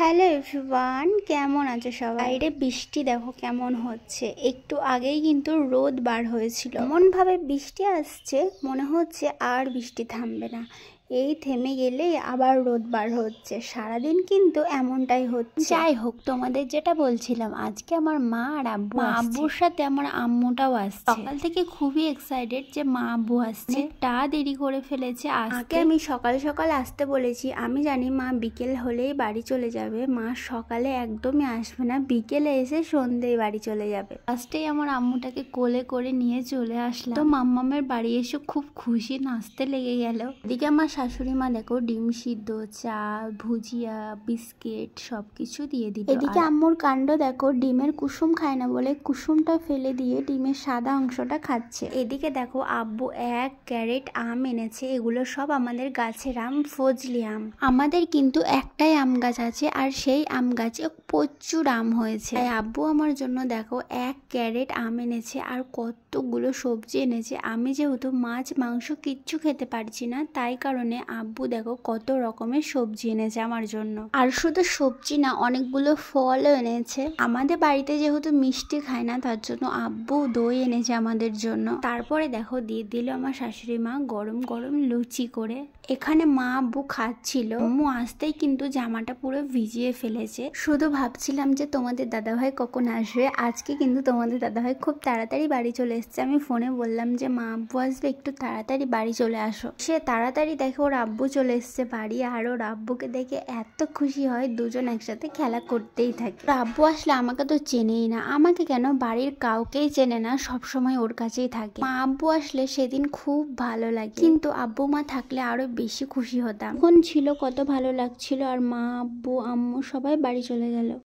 Hello everyone, কেমন আছো সবাই? বাইরে বৃষ্টি দেখো কেমন হচ্ছে। একটু আগেই কিন্তু রোদ বার হয়েছিল, এমন ভাবে বৃষ্টি আসছে মনে হচ্ছে আর বৃষ্টি থামবে না। এই থেমে গেলে আবার রোদ বার হচ্ছে। সারাদিন কিন্তু এমনটাই হচ্ছে। যাই হোক, তোমাদের যেটা বলছিলাম, আজকে আমার মা আর আব্বুর সাথে আমার আম্মুটাও আসছে। সকাল থেকে খুবই এক্সাইটেড যে মা আব্বু আসছে। তা দেরি করে ফেলেছে আজকে। আমি সকাল সকাল আসতে বলেছি, আমি জানি মা বিকেল হলেই বাড়ি চলে যাবে। মা সকালে একদমই আসবে না, বিকেলে এসে সন্ধ্যেই বাড়ি চলে যাবে। ফার্স্টেই আমার আম্মুটাকে কোলে করে নিয়ে চলে আসলাম। তো মাম্মামের বাড়ি এসে খুব খুশি, নাচতে লেগে গেল। এদিকে আমার শাশুড়ি মা দেখো ডিম সিদ্ধ, চা, ভুজিয়া, বিস্কিট সবকিছু দিয়ে দিল। এদিকে আম্মুর কাণ্ড দেখো, ডিমের কুসুম খায় না বলে কুসুমটা ফেলে দিয়ে ডিমের সাদা অংশটা খাচ্ছে। এদিকে দেখো আব্বু 1 ক্যারেট আম এনেছে। এগুলো সব আমাদের গাছের আম, ফজলি আম। আমাদের কিন্তু একটাই আম গাছ আছে, আর সেই আম গাছে প্রচুর আম হয়েছে। তাই আব্বু আমার জন্য দেখো 1 ক্যারেট আম এনেছে, আর কতগুলো সবজি এনেছে। আমি যেহেতু মাছ মাংস কিচ্ছু খেতে পারছি না, তাই কারণে আব্বু দেখো কত রকমের সবজি এনেছে আমার জন্য। আর শুধু সবজি না, অনেকগুলো ফলও এনেছে। আমাদের বাড়িতে যেহেতু মিষ্টি খায় না, তার জন্য আব্বু দই এনেছে আমাদের জন্য। তারপরে দেখো দিয়ে দিল আমার শাশুড়ি মা গরম গরম লুচি করে। এখানে মা আব্বু খাচ্ছিল। আম্মু আসতেই কিন্তু জামাটা পুরো ভিজিয়ে ফেলেছে। শুধু ভাবছিলাম যে তোমাদের দাদাভাই কখন আসবে। আজকে কিন্তু তোমাদের দাদাভাই খুব তাড়াতাড়ি বাড়ি চলে এসছে। আমি ফোনে বললাম যে মা আব্বু আসবে, একটু তাড়াতাড়ি বাড়ি চলে আসো। সে তাড়াতাড়ি দেখে ওর আব্বু চলে এসছে বাড়ি, আর ওর আব্বুকে দেখে এত খুশি হয়, দুজন একসাথে খেলা করতেই থাকে। ওর আব্বু আসলে আমাকে তো চেনেই না, আমাকে কেন বাড়ির কাউকেই চেনে না, সবসময় ওর কাছেই থাকে। মা আব্বু আসলে সেদিন খুব ভালো লাগে, কিন্তু আব্বু মা থাকলে আরো বেশি খুশি হতাম। এখন ছিল কত ভালো লাগছিল। আর মা আব্বু আম্মু সবাই বাড়ি চলে গেল।